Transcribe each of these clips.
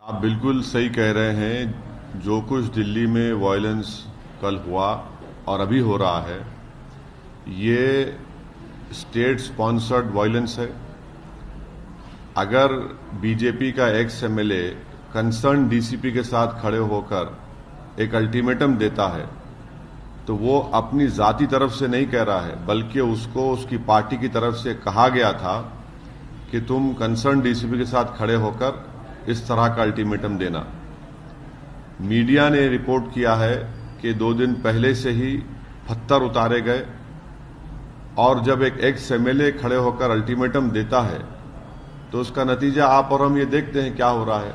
आप बिल्कुल सही कह रहे हैं। जो कुछ दिल्ली में वायलेंस कल हुआ और अभी हो रहा है, ये स्टेट स्पॉन्सर्ड वायलेंस है। अगर बीजेपी का एक्स एमएलए कंसर्न डीसीपी के साथ खड़े होकर एक अल्टीमेटम देता है, तो वो अपनी जाती तरफ से नहीं कह रहा है, बल्कि उसको उसकी पार्टी की तरफ से कहा गया था कि तुम कंसर्न डीसीपी के साथ खड़े होकर इस तरह का अल्टीमेटम देना। मीडिया ने रिपोर्ट किया है कि 2 दिन पहले से ही पत्थर उतारे गए, और जब एक एक्स एमएलए खड़े होकर अल्टीमेटम देता है तो उसका नतीजा आप और हम ये देखते हैं क्या हो रहा है।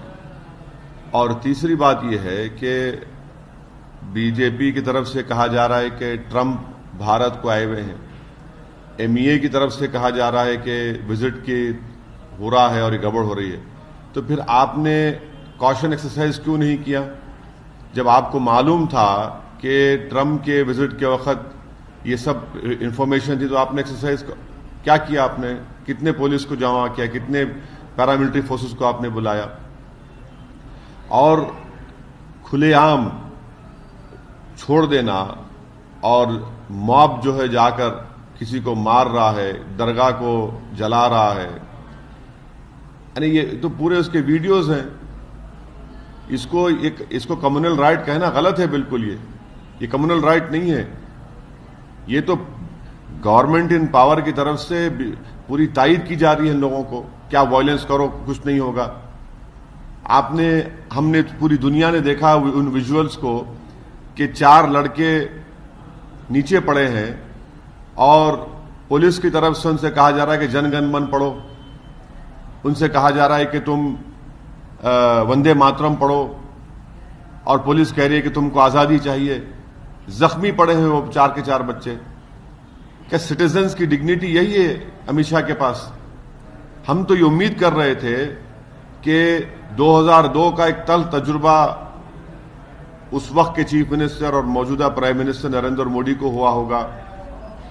और तीसरी बात यह है कि बीजेपी की तरफ से कहा जा रहा है कि ट्रंप भारत को आए हुए हैं, एमईए की तरफ से कहा जा रहा है कि विजिट की हो रहा है और ये गड़बड़ हो रही है। तो फिर आपने कॉशन एक्सरसाइज क्यों नहीं किया? जब आपको मालूम था कि ट्रंप के विजिट के वक्त ये सब इंफॉर्मेशन थी, तो आपने एक्सरसाइज क्या किया? आपने कितने पुलिस को जमा किया, कितने पैरामिलिट्री फोर्सेस को आपने बुलाया? और खुलेआम छोड़ देना और मॉब जो है जाकर किसी को मार रहा है, दरगाह को जला रहा है, यानी ये तो पूरे उसके वीडियोस हैं। इसको कम्युनल राइट कहना गलत है। बिल्कुल ये कम्युनल राइट नहीं है। ये तो गवर्नमेंट इन पावर की तरफ से पूरी तायद की जा रही है लोगों को, क्या वायलेंस करो कुछ नहीं होगा। हमने पूरी दुनिया ने देखा उन विजुअल्स को कि 4 लड़के नीचे पड़े हैं और पुलिस की तरफ से उनसे कहा जा रहा है कि जन गण मन पढ़ो, उनसे कहा जा रहा है कि तुम वंदे मातरम पढ़ो, और पुलिस कह रही है कि तुमको आजादी चाहिए। जख्मी पड़े हैं वो 4 के 4 बच्चे। क्या सिटीजन्स की डिग्निटी यही है अमित शाह के पास? हम तो ये उम्मीद कर रहे थे कि 2002 का एक तल्ख तजुर्बा उस वक्त के चीफ मिनिस्टर और मौजूदा प्राइम मिनिस्टर नरेंद्र मोदी को हुआ होगा,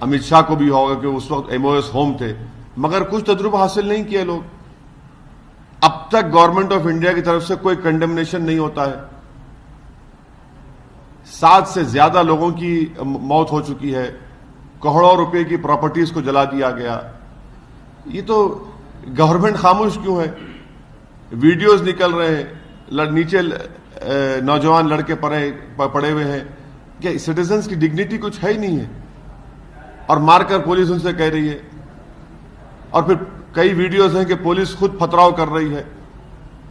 अमित शाह को भी होगा कि उस वक्त एमओएस होम थे, मगर कुछ तजुर्बा हासिल नहीं किया लोग। अब तक गवर्नमेंट ऑफ इंडिया की तरफ से कोई कंडेमनेशन नहीं होता है। 7 से ज्यादा लोगों की मौत हो चुकी है, करोड़ों रुपए की प्रॉपर्टीज को जला दिया गया। ये तो गवर्नमेंट खामोश क्यों है? वीडियोस निकल रहे हैं, नीचे नौजवान लड़के पड़े हुए हैं। क्या सिटीजन्स की डिग्निटी कुछ है ही नहीं है? और मारकर पुलिस उनसे कह रही है। और फिर कई वीडियोस हैं कि पुलिस खुद पथराव कर रही है,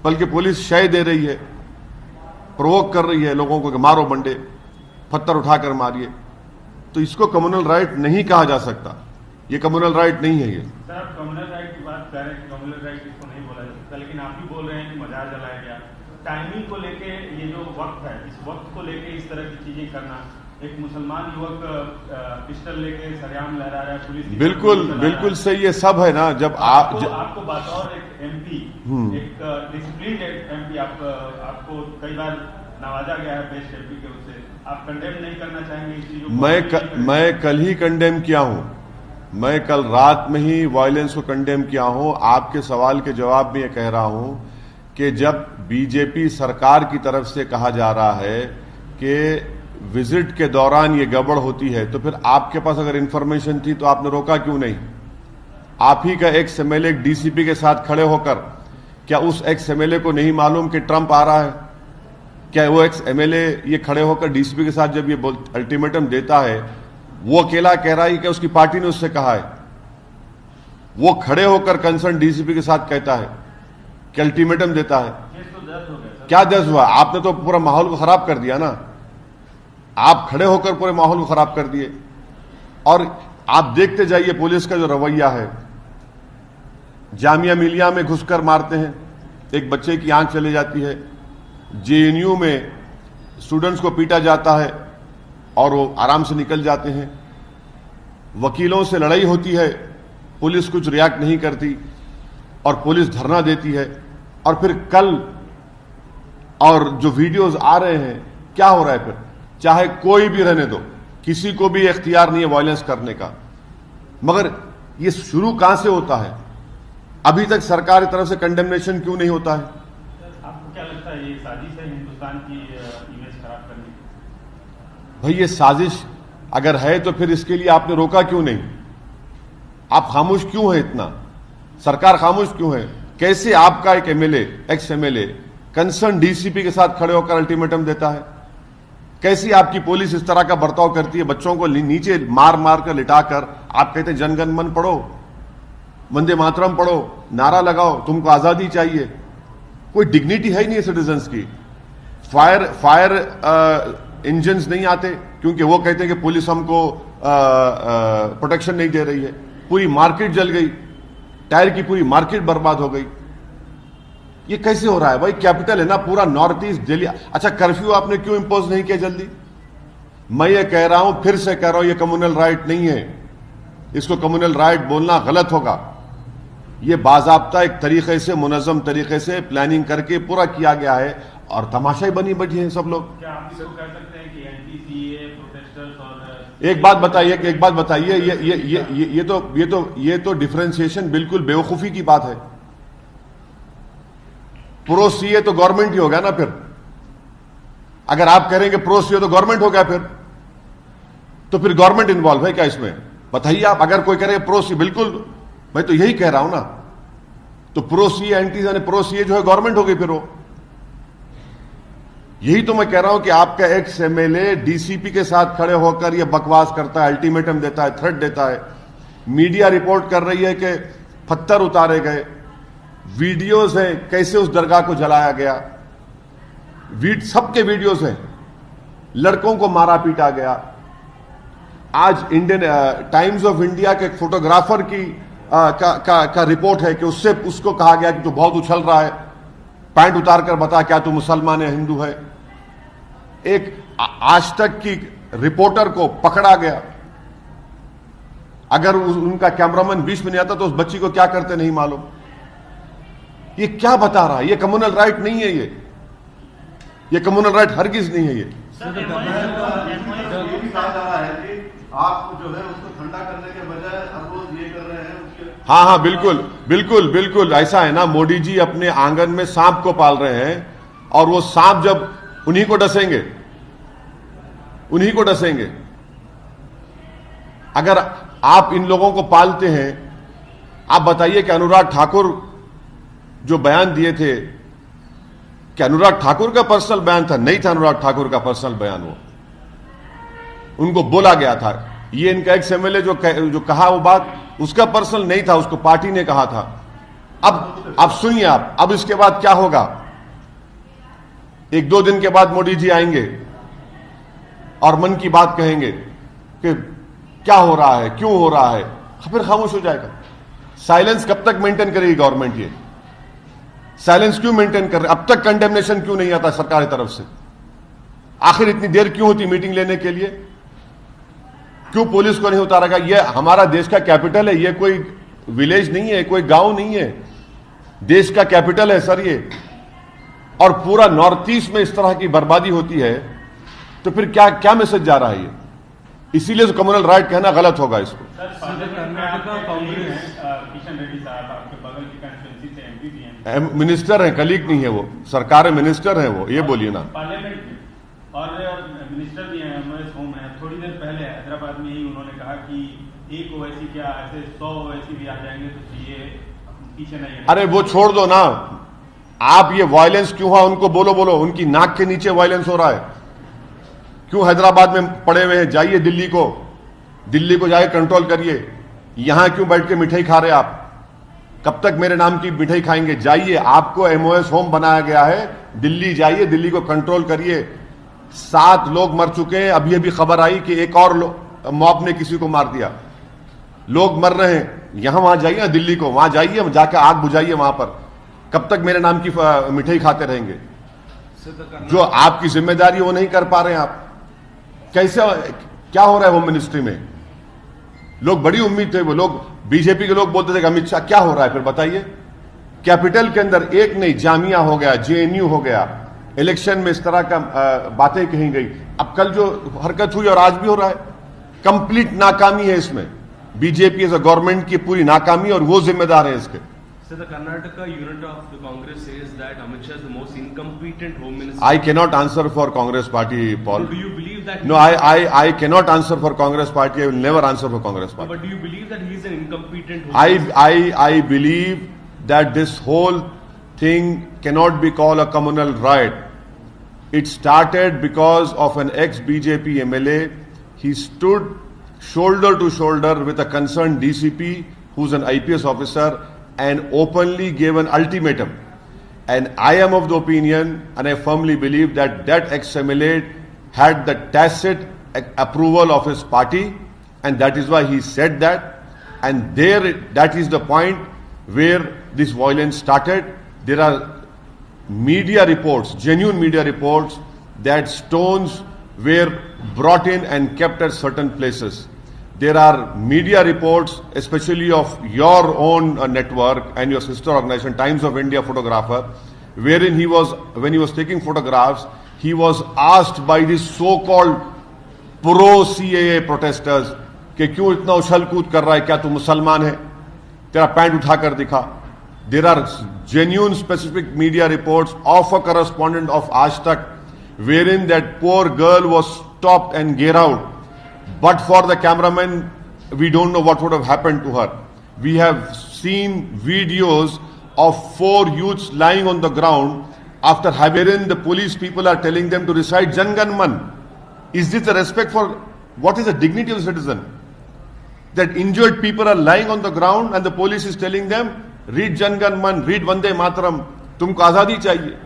बल्कि पुलिस शय दे रही है, प्रोवोक कर रही है लोगों को कि मारो बंडे, पत्थर उठाकर मारिए। तो इसको कम्युनल राइट नहीं कहा जा सकता। ये कम्युनल राइट नहीं है। ये सर, आप कम्युनल राइट की बात कर रहे हैं, कम्युनल राइट इसको नहीं बोला जा सकता, लेकिन आप भी बोल रहे हैं कि मजार जलाया गया। टाइमिंग को लेके ये जो वक्त है, इस वक्त को लेके इस तरह की चीजें करना, एक मुसलमान युवक पिस्टल लेके सरेआम लहरा रहा है, पुलिस बिल्कुल सही है। सब है ना। जब आपको बतौर एक एमपी, एक डिसिप्लिन एमपी, आपको कई बार नवाजा गया है बेस्ट एमपी के उससे, आप कंडेम नहीं करना चाहेंगे इस चीजों को? मैं कल ही कंडेम किया हूं। मैं कल रात में ही वायलेंस को कंडेम किया हूं। आपके सवाल के जवाब में ये कह रहा हूं कि जब बीजेपी सरकार की तरफ से कहा जा रहा है कि विजिट के दौरान ये गड़बड़ होती है, तो फिर आपके पास अगर इंफॉर्मेशन थी तो आपने रोका क्यों नहीं? आप ही का एक्स एमएलए डीसीपी के साथ खड़े होकर, क्या उस एक्स एमएलए को नहीं मालूम कि ट्रंप आ रहा है? क्या वो एक्स एमएलए ये खड़े होकर डीसीपी के साथ जब ये अल्टीमेटम देता है, वो अकेला कह रहा है कि उसकी पार्टी ने उससे कहा है? वो खड़े होकर कंसर्न डीसीपी के साथ कहता है कि अल्टीमेटम देता है। क्या दर्ज हुआ? आपने तो पूरा माहौल को खराब कर दिया ना। आप खड़े होकर पूरे माहौल को खराब कर दिए। और आप देखते जाइए पुलिस का जो रवैया है। जामिया मिलिया में घुसकर मारते हैं, एक बच्चे की आंख चली जाती है। जेएनयू में स्टूडेंट्स को पीटा जाता है और वो आराम से निकल जाते हैं। वकीलों से लड़ाई होती है, पुलिस कुछ रिएक्ट नहीं करती और पुलिस धरना देती है। और फिर कल और जो वीडियोस आ रहे हैं, क्या हो रहा है? फिर चाहे कोई भी रहने दो, किसी को भी इख्तियार नहीं है वायलेंस करने का, मगर ये शुरू कहां से होता है? अभी तक सरकार की तरफ से कंडेमनेशन क्यों नहीं होता है? क्या लगता है, ये साजिश है हिंदुस्तान की इमेज खराब करने की? भाई ये साजिश अगर है तो फिर इसके लिए आपने रोका क्यों नहीं? आप खामोश क्यों हैं इतना? सरकार खामोश क्यों है? कैसे आपका एक MLA, ex MLA concern DCP के साथ खड़े होकर अल्टीमेटम देता है? कैसी आपकी पुलिस इस तरह का बर्ताव करती है? बच्चों को नीचे मार मार कर लिटाकर आप कहते हैं जनगण मन पढ़ो, वंदे मातरम पढ़ो, नारा लगाओ, तुमको आजादी चाहिए। कोई डिग्निटी है ही नहीं सिटीजन्स की। फायर इंजन्स नहीं आते क्योंकि वो कहते हैं कि पुलिस हमको प्रोटेक्शन नहीं दे रही है। पूरी मार्केट जल गई, टायर की पूरी मार्केट बर्बाद हो गई। ये कैसे हो रहा है भाई? कैपिटल है ना पूरा नॉर्थ ईस्ट दिल्ली। अच्छा, कर्फ्यू आपने क्यों इंपोज नहीं किया जल्दी? मैं ये कह रहा हूं, फिर से कह रहा हूं, ये कम्युनल राइट नहीं है। इसको कम्युनल राइट बोलना गलत होगा। ये बाज़ाब्ता एक तरीके से, मुनज़्ज़म तरीके से प्लानिंग करके पूरा किया गया है और तमाशाई बनी बैठी हैं सब लोग। क्या आप इसको कह सकते हैं कि एंटी-सीए प्रोटेस्टर्स और एक बात बताइए, ये तो डिफरेंशिएशन बिल्कुल बेवकूफी की बात है। प्रो सीए तो गवर्नमेंट ही होगा ना फिर। अगर आप करेंगे प्रो सीए तो गवर्नमेंट हो गया तो फिर गवर्नमेंट इन्वॉल्व है क्या इसमें? बताइए आप। अगर कोई करेगा प्रो सी, बिल्कुल मैं तो यही कह रहा हूं ना। तो प्रो सी एंटी यानी प्रो सी जो है गवर्नमेंट हो गई फिर वो। यही तो मैं कह रहा हूं कि आपका एक्स एमएलए डीसीपी के साथ खड़े होकर यह बकवास करता है, अल्टीमेटम देता है, थ्रेट देता है। मीडिया रिपोर्ट कर रही है कि पत्थर उतारे गए, वीडियोस हैं कैसे उस दरगाह को जलाया गया, सबके वीडियोस हैं। लड़कों को मारा पीटा गया। आज इंडियन टाइम्स ऑफ इंडिया के एक फोटोग्राफर की का रिपोर्ट है कि उसको कहा गया कि तू बहुत उछल रहा है, पैंट उतार कर बता क्या तू मुसलमान है हिंदू है। एक आज तक की रिपोर्टर को पकड़ा गया। अगर उनका कैमरामैन बीच में नहीं आता तो उस बच्ची को क्या करते नहीं मालूम। ये क्या बता रहा है? ये कम्युनल राइट नहीं है। ये कम्युनल राइट हरगिज नहीं है। ये आप जो है उसको ठंडा करने के बजाय हर रोज ये कर रहे हैं। हाँ, बिल्कुल ऐसा है ना। मोदी जी अपने आंगन में सांप को पाल रहे हैं और वो सांप जब उन्हीं को डसेंगे। अगर आप इन लोगों को पालते हैं, आप बताइए कि अनुराग ठाकुर जो बयान दिए थे, कि अनुराग ठाकुर का पर्सनल बयान था? नहीं था अनुराग ठाकुर का पर्सनल बयान। वो उनको बोला गया था। ये इनका एक्स एमएलए जो कहा वो बात उसका पर्सनल नहीं था, उसको पार्टी ने कहा था। अब सुनिए आप, अब इसके बाद क्या होगा? 1-2 दिन के बाद मोदी जी आएंगे और मन की बात कहेंगे कि क्या हो रहा है, क्यों हो रहा है, फिर खामोश हो जाएगा। साइलेंस कब तक मेंटेन करेगी गवर्नमेंट? ये साइलेंस क्यों मेंटेन कर रहे? अब तक कंडेमनेशन क्यों नहीं आता सरकार की तरफ से? आखिर इतनी देर क्यों होती मीटिंग लेने के लिए? क्यों पुलिस को नहीं उतारा गया? ये हमारा देश का कैपिटल है, ये कोई विलेज नहीं है, कोई गांव नहीं है, देश का कैपिटल है सर ये। और पूरा नॉर्थ ईस्ट में इस तरह की बर्बादी होती है तो फिर क्या मैसेज जा रहा है ये? इसीलिए कम्युनल राइट कहना गलत होगा इसको। किशन रेड्डी साहब आपके बगल की कंस्टिट्यूंसी से एमपी भी हैं, मिनिस्टर हैं, कलीग नहीं है वो, सरकार मिनिस्टर है वो। ये बोलिए ना। पार्लियामेंट में और मिनिस्टर भी हैं, एमएस होम है। थोड़ी देर पहले हैदराबाद में ही उन्होंने कहा कि एक ओवैसी क्या ऐसे 100 ओवैसी भी आ जाएंगे तो सीए पीछे नहीं है। अरे वो छोड़ दो ना आप। ये वायलेंस क्यों हुआ उनको बोलो। उनकी नाक के नीचे वायलेंस हो रहा है। क्यों हैदराबाद में पड़े हुए हैं? जाइए दिल्ली को जाके कंट्रोल करिए। यहां क्यों बैठ के मिठाई खा रहे आप? कब तक मेरे नाम की मिठाई खाएंगे? जाइए, आपको एमओएस होम बनाया गया है, दिल्ली जाइए, दिल्ली को कंट्रोल करिए। 7 लोग मर चुके हैं। अभी खबर आई कि एक और मॉब ने किसी को मार दिया। लोग मर रहे हैं। यहां वहां जाइए ना, दिल्ली को, वहां जाइए, जाकर आग बुझाइए वहां पर। कब तक मेरे नाम की मिठाई खाते रहेंगे? जो आपकी जिम्मेदारी वो नहीं कर पा रहे हैं आप। कैसे, क्या हो रहा है होम मिनिस्ट्री में? लोग बड़ी उम्मीद थे, वो लोग बीजेपी के लोग बोलते थे कि अमित शाह क्या हो रहा है? फिर बताइए, कैपिटल के अंदर एक नहीं, जामिया हो गया, जेएनयू हो गया, इलेक्शन में इस तरह का बातें कही गई। अब कल जो हरकत हुई और आज भी हो रहा है, कंप्लीट नाकामी है इसमें। बीजेपी एज अ गवर्नमेंट की पूरी नाकामी और वो जिम्मेदार है इसके। So the Karnataka unit of the Congress says that Amit Shah is the most incompetent home minister. I cannot answer for Congress party, Paul. Do you believe that? No, I cannot answer for Congress party. I will never answer for Congress party. But do you believe that he is an incompetent home minister? I believe that this whole thing cannot be called a communal riot. It started because of an ex-BJP MLA. He stood shoulder to shoulder with a concerned DCP, who's an IPS officer, and openly gave an ultimatum. And I am of the opinion, and I firmly believe that that ex-MLA had the tacit approval of his party, and that is why he said that. And that is the point where this violence started. There are media reports, genuine media reports, that stones were brought in and kept at certain places. There are media reports, especially of your own network and your sister organization, Times of India photographer, wherein when he was taking photographs, he was asked by these so-called pro-CAA protesters कि क्यों इतना उछल कूद कर रहा है, क्या तू मुसलमान है, तेरा पैंट उठाकर दिखा. There are genuine specific media reports of a correspondent of Aaj Tak, wherein that poor girl was stopped and geared out. But for the cameraman, we don't know what would have happened to her. We have seen videos of 4 youths lying on the ground after wherein the police people are telling them to recite Jan Gan Man. Is this a respect for what is the dignity of the citizen? That injured people are lying on the ground and the police is telling them, read Jan Gan Man, read Vande Mataram, tumko azadi chahiye.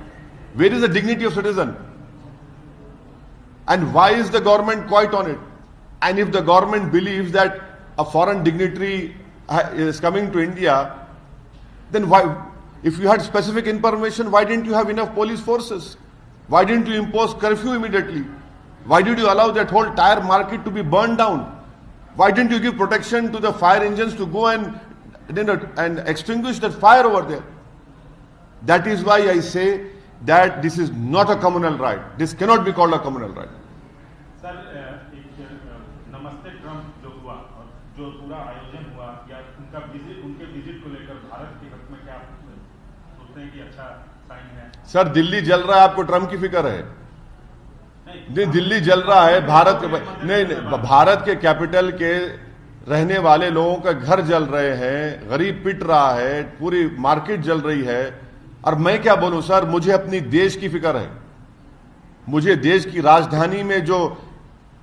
Where is the dignity of citizen? And why is the government quiet on it? And if the government believes that a foreign dignitary is coming to India, then why, if you had specific information, why didn't you have enough police forces? Why didn't you impose curfew immediately? Why did you allow that whole tire market to be burned down? Why didn't you give protection to the fire engines to go and extinguish that fire over there? That is why I say that this is not a communal right. This cannot be called a communal right. Sir नमस्ते Trump जो हुआ और जो पूरा आयोजन हुआ या उनके विजिट को लेकर भारत के हित में क्या सोचते हैं कि अच्छा साइन है? सर दिल्ली जल रहा है, आपको ट्रम्प की फिक्र है? नहीं, दिल्ली जल रहा है, भारत के कैपिटल के रहने वाले लोगों का घर जल रहे हैं, गरीब पिट रहा है, पूरी मार्केट जल रही है. और मैं क्या बोलूं सर, मुझे अपनी देश की फिक्र है. मुझे देश की राजधानी में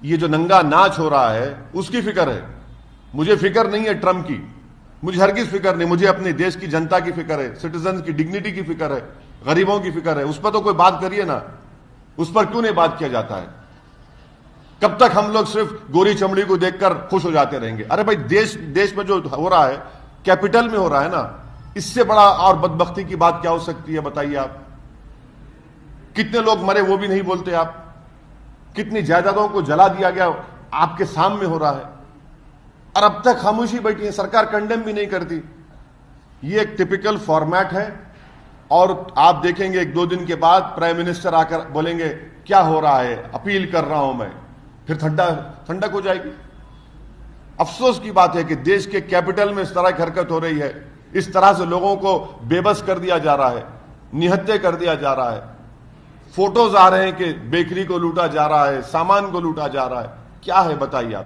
ये जो नंगा नाच हो रहा है उसकी फिक्र है. मुझे फिक्र नहीं है ट्रम्प की, मुझे हरगिज फिक्र नहीं. मुझे अपने देश की जनता की फिक्र है, सिटीजन की डिग्निटी की फिक्र है, गरीबों की फिक्र है. उस पर तो कोई बात करिए ना, उस पर क्यों नहीं बात किया जाता है? कब तक हम लोग सिर्फ गोरी चमड़ी को देखकर खुश हो जाते रहेंगे? अरे भाई देश में जो हो रहा है कैपिटल में हो रहा है ना, इससे बड़ा और बदबख्ती की बात क्या हो सकती है? बताइए आप. कितने लोग मरे वो भी नहीं बोलते आप. कितनी जायदादों को जला दिया गया आपके सामने हो रहा है, और अब तक खामोशी बैठी है, सरकार कंडेम भी नहीं करती. ये एक टिपिकल फॉर्मेट है. और आप देखेंगे 1-2 दिन के बाद प्राइम मिनिस्टर आकर बोलेंगे क्या हो रहा है, अपील कर रहा हूं मैं, फिर ठंडक हो जाएगी. अफसोस की बात है कि देश के कैपिटल में इस तरह की हरकत हो रही है. इस तरह से लोगों को बेबस कर दिया जा रहा है, निहत्थे कर दिया जा रहा है. फोटोज आ रहे हैं कि बेकरी को लूटा जा रहा है, सामान को लूटा जा रहा है. क्या है बताइए आप.